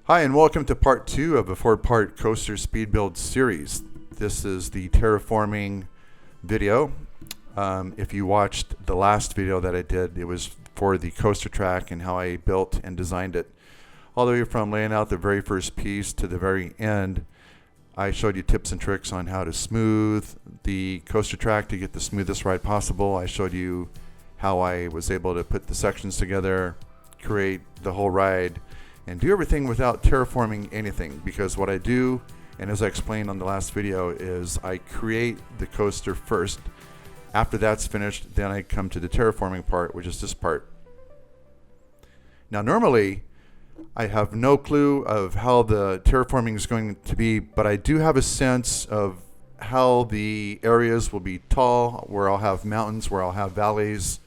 Hi, and welcome to part 2 of a 4-part coaster speed build series. This is the terraforming video. If you watched the last video that I did, it was for the coaster track and how I built and designed it. All the way from laying out the very first piece to the very end, I showed you tips and tricks on how to smooth the coaster track to get the smoothest ride possible. I showed you how I was able to put the sections together, create the whole ride, and do everything without terraforming anything, because what I do, and as I explained on the last video, is I create the coaster first. After that's finished, then I come to the terraforming part, which is this part. Now normally I have no clue of how the terraforming is going to be, but I do have a sense of how the areas will be tall, where I'll have mountains, where I'll have valleys.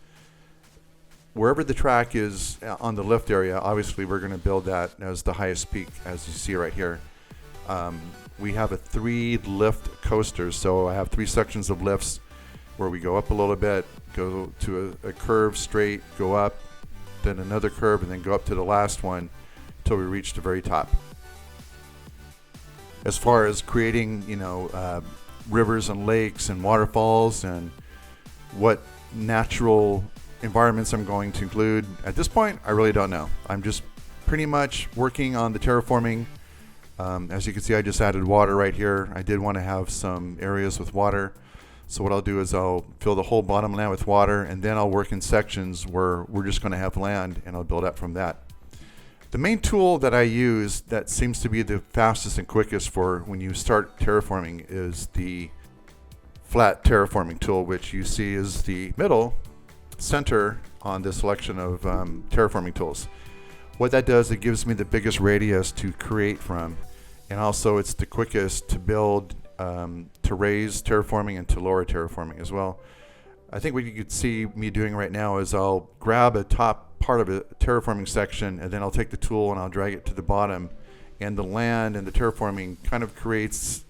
Wherever the track is on the lift area, obviously we're going to build that as the highest peak, as you see right here. We have a 3 lift coaster, so I have 3 sections of lifts where we go up a little bit, go to a curve straight, go up, then another curve, and then go up to the last one until we reach the very top. As far as creating, rivers and lakes and waterfalls and what natural environments I'm going to include, at this point I really don't know. I'm just pretty much working on the terraforming. As you can see, I just added water right here. I did want to have some areas with water, so what I'll do is I'll fill the whole bottom land with water, and then I'll work in sections where we're just going to have land, and I'll build up from that. The main tool that I use that seems to be the fastest and quickest for when you start terraforming is the flat terraforming tool, which you see is the middle center on this selection of terraforming tools. What that does, it gives me the biggest radius to create from, and also it's the quickest to build, to raise terraforming and to lower terraforming as well. I think what you could see me doing right now is I'll grab a top part of a terraforming section, and then I'll take the tool and I'll drag it to the bottom, and the land and the terraforming kind of creates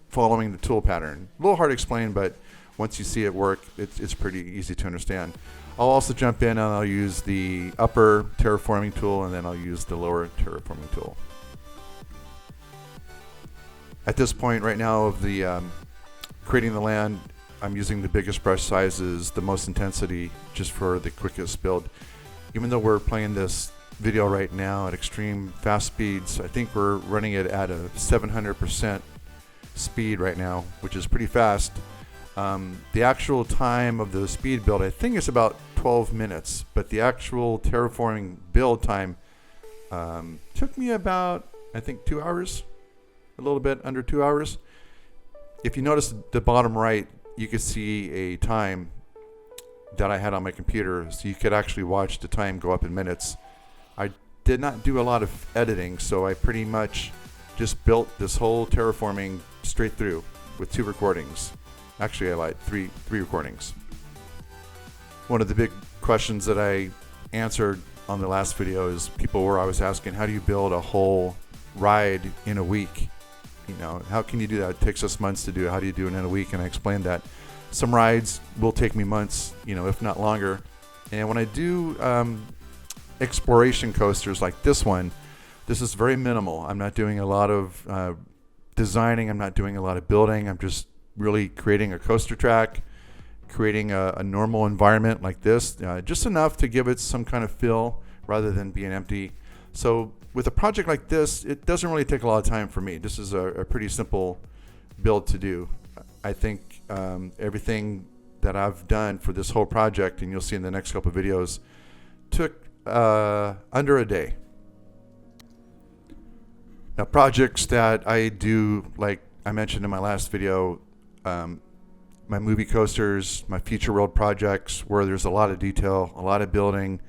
following the tool pattern. A little hard to explain, but once you see it work, it's pretty easy to understand. I'll also jump in and I'll use the upper terraforming tool, and then I'll use the lower terraforming tool. At this point right now of the creating the land, I'm using the biggest brush sizes, the most intensity, just for the quickest build. Even though we're playing this video right now at extreme fast speeds, I think we're running it at a 700% speed right now, which is pretty fast. The actual time of the speed build, I think, is about 12 minutes, but the actual terraforming build time took me about, I think, 2 hours, a little bit under 2 hours. If you notice the bottom right, you could see a time that I had on my computer, so you could actually watch the time go up in minutes. I did not do a lot of editing, so I pretty much just built this whole terraforming straight through with 2 recordings. Actually, I lied, three recordings. One of the big questions that I answered on the last video is people were always asking, how do you build a whole ride in a week? How can you do that? It takes us months to do it. How do you do it in a week? And I explained that some rides will take me months, if not longer. And when I do exploration coasters like this one, this is very minimal. I'm not doing a lot of designing. I'm not doing a lot of building. I'm just really creating a coaster track, creating a normal environment like this, just enough to give it some kind of feel rather than being empty. So with a project like this, it doesn't really take a lot of time for me. This is a pretty simple build to do. I think everything that I've done for this whole project, and you'll see in the next couple of videos, took under a day. Now, projects that I do, like I mentioned in my last video, my movie coasters, my future world projects, where there's a lot of detail, a lot of building,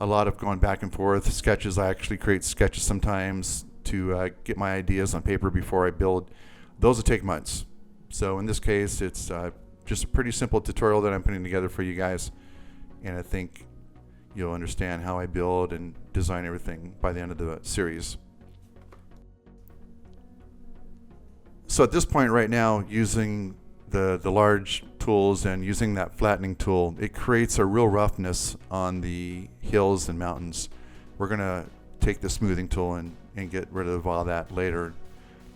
a lot of going back and forth, sketches. I actually create sketches sometimes to get my ideas on paper before I build. Those will take months. So in this case, it's just a pretty simple tutorial that I'm putting together for you guys, and I think you'll understand how I build and design everything by the end of the series. So at this point right now, using the large tools and using that flattening tool, it creates a real roughness on the hills and mountains. We're going to take the smoothing tool and and get rid of all that later.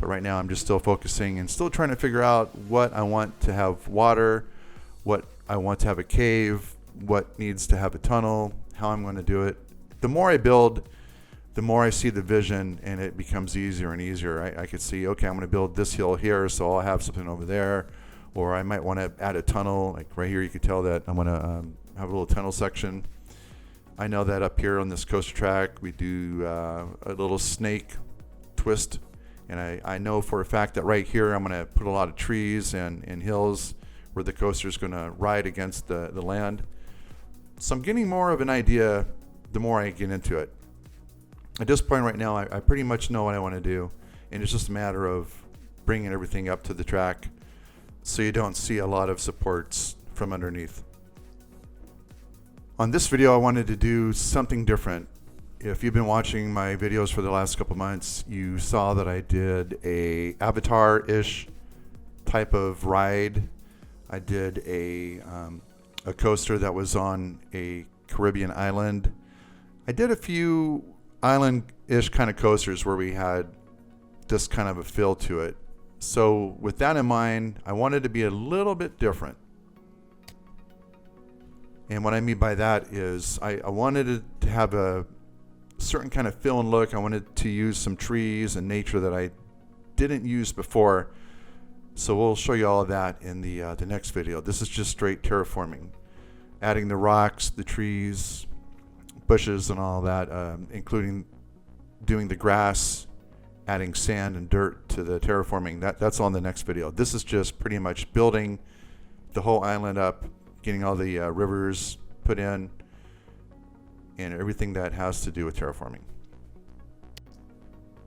But right now I'm just still focusing and still trying to figure out what I want to have water, what I want to have a cave, what needs to have a tunnel, how I'm going to do it. The more I build, the more I see the vision, and it becomes easier and easier. I could see, okay, I'm going to build this hill here, so I'll have something over there. Or I might want to add a tunnel. Like right here, you could tell that I'm going to have a little tunnel section. I know that up here on this coaster track, we do a little snake twist. And I know for a fact that right here, I'm going to put a lot of trees and hills where the coaster is going to ride against the land. So I'm getting more of an idea the more I get into it. At this point right now, I pretty much know what I want to do. And it's just a matter of bringing everything up to the track so you don't see a lot of supports from underneath. On this video, I wanted to do something different. If you've been watching my videos for the last couple months, you saw that I did a Avatar-ish type of ride. I did a coaster that was on a Caribbean island. I did a few island-ish kind of coasters where we had this kind of a feel to it. So with that in mind, I wanted to be a little bit different. And what I mean by that is I wanted it to have a certain kind of feel and look. I wanted to use some trees and nature that I didn't use before. So we'll show you all of that in the next video. This is just straight terraforming, adding the rocks, the trees, bushes, and all that, including doing the grass, adding sand and dirt to the terraforming. That's on the next video. This is just pretty much building the whole island up, getting all the rivers put in, and everything that has to do with terraforming.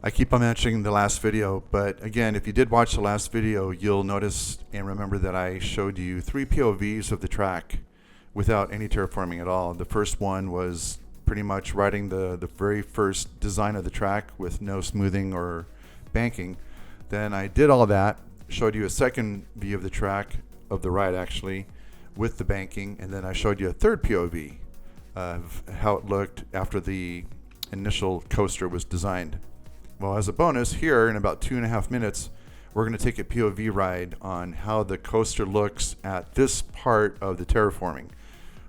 I keep on mentioning the last video, but again, if you did watch the last video, you'll notice and remember that I showed you 3 POVs of the track without any terraforming at all. The first one was pretty much writing the very first design of the track with no smoothing or banking. Then I did all that, showed you a second view of the track, of the ride actually, with the banking, and then I showed you a third POV of how it looked after the initial coaster was designed. Well, as a bonus, here in about 2.5 minutes, we're going to take a POV ride on how the coaster looks at this part of the terraforming.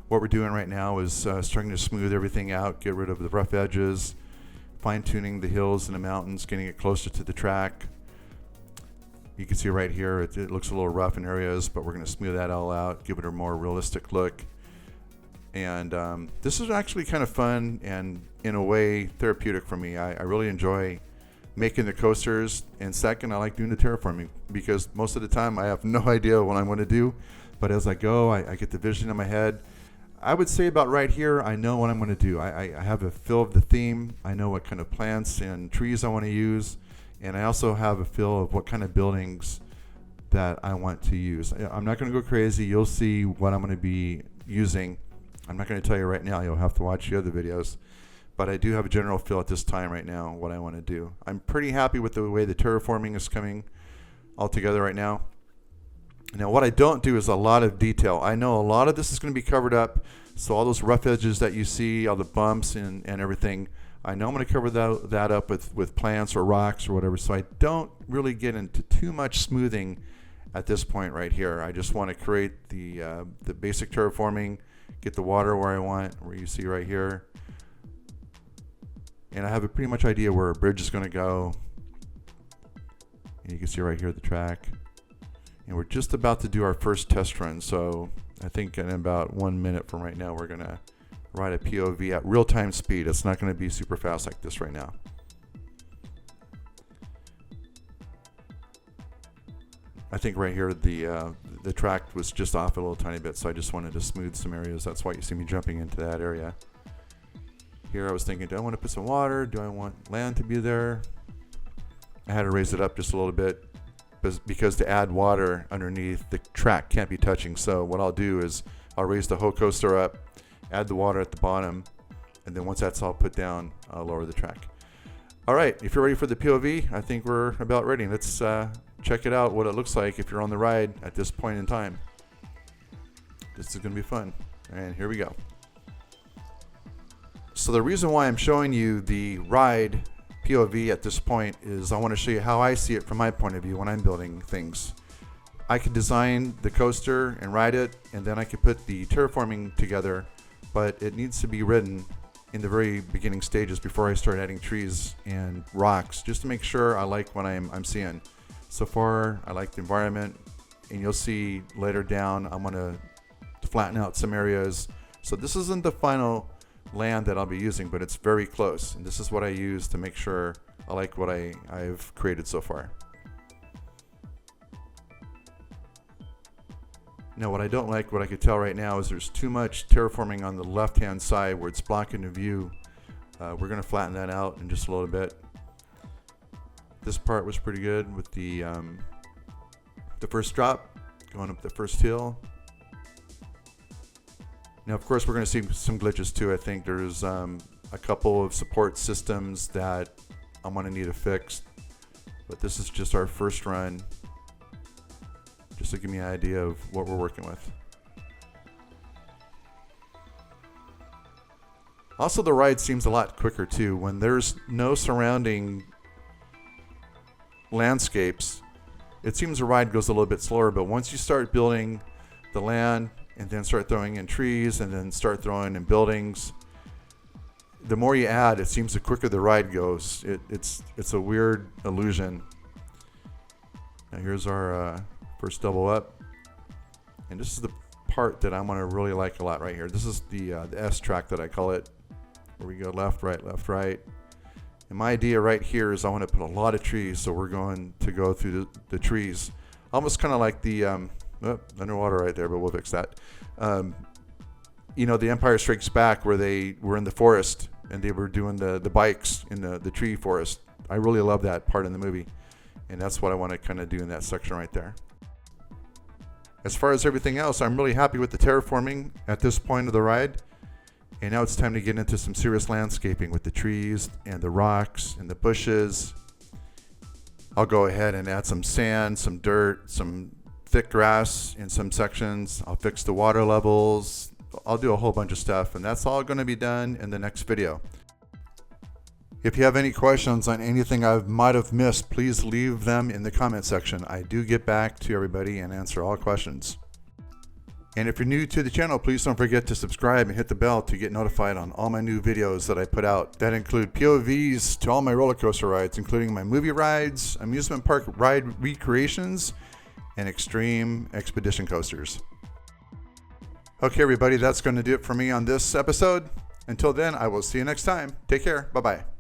What we're doing right now is starting to smooth everything out, get rid of the rough edges, fine-tuning the hills and the mountains, getting it closer to the track. You can see right here, it looks a little rough in areas, but we're going to smooth that all out, give it a more realistic look. And this is actually kind of fun and, in a way, therapeutic for me. I really enjoy making the coasters, and second, I like doing the terraforming because most of the time I have no idea what I'm going to do, but as I go, I get the vision in my head. I would say about right here, I know what I'm going to do. I have a feel of the theme. I know what kind of plants and trees I want to use, and I also have a feel of what kind of buildings that I want to use. I'm not going to go crazy. You'll see what I'm going to be using. I'm not going to tell you right now. You'll have to watch the other videos. But I do have a general feel at this time right now what I want to do. I'm pretty happy with the way the terraforming is coming all together right now. Now, what I don't do is a lot of detail. I know a lot of this is going to be covered up. So all those rough edges that you see, all the bumps and everything, I know I'm going to cover that up with plants or rocks or whatever. So I don't really get into too much smoothing at this point right here. I just want to create the basic terraforming, get the water where I want, where you see right here. And I have a pretty much idea where a bridge is going to go. And you can see right here the track. And we're just about to do our first test run. So I think in about 1 minute from right now, we're going to ride a POV at real-time speed. It's not going to be super fast like this right now. I think right here the track was just off a little tiny bit, so I just wanted to smooth some areas. That's why you see me jumping into that area. Here I was thinking, do I want to put some water? Do I want land to be there? I had to raise it up just a little bit because to add water underneath, the track can't be touching. So what I'll do is I'll raise the whole coaster up, add the water at the bottom, and then once that's all put down, I'll lower the track. All right, if you're ready for the POV, I think we're about ready. Let's check it out, what it looks like if you're on the ride at this point in time. This is going to be fun. And here we go. So the reason why I'm showing you the ride POV at this point is I want to show you how I see it from my point of view when I'm building things. I could design the coaster and ride it, and then I could put the terraforming together, but it needs to be written in the very beginning stages before I start adding trees and rocks, just to make sure I like what I'm seeing. So far, I like the environment, and you'll see later down I'm going to flatten out some areas. So this isn't the final land that I'll be using, but it's very close, and this is what I use to make sure I like what I've created so far. Now, what I don't like, what I could tell right now, is there's too much terraforming on the left-hand side where it's blocking the view. We're going to flatten that out in just a little bit. This part was pretty good with the first drop, going up the first hill. Now, of course, we're going to see some glitches too. I think there's a couple of support systems that I'm going to need to fix, but this is just our first run, just to give me an idea of what we're working with. Also, the ride seems a lot quicker too. When there's no surrounding landscapes, it seems the ride goes a little bit slower, but once you start building the land and then start throwing in trees and then start throwing in buildings, the more you add, it seems the quicker the ride goes. It's a weird illusion. Now here's our first double up, and this is the part that I'm going to really like a lot right here. This is the S track that I call it, where we go left, right. And my idea right here is I want to put a lot of trees, so we're going to go through the trees, almost kind of like the underwater right there, but we'll fix that. You know, the Empire Strikes Back, where they were in the forest and they were doing the bikes in the tree forest. I really love that part in the movie, and that's what I want to kind of do in that section right there. As far as everything else, I'm really happy with the terraforming at this point of the ride. And now it's time to get into some serious landscaping with the trees and the rocks and the bushes. I'll go ahead and add some sand, some dirt, some thick grass in some sections. I'll fix the water levels. I'll do a whole bunch of stuff, and that's all going to be done in the next video. If you have any questions on anything I might have missed, please leave them in the comment section. I do get back to everybody and answer all questions. And if you're new to the channel, please don't forget to subscribe and hit the bell to get notified on all my new videos that I put out. That include POVs to all my roller coaster rides, including my movie rides, amusement park ride recreations, and extreme expedition coasters. Okay, everybody, that's going to do it for me on this episode. Until then, I will see you next time. Take care. Bye-bye.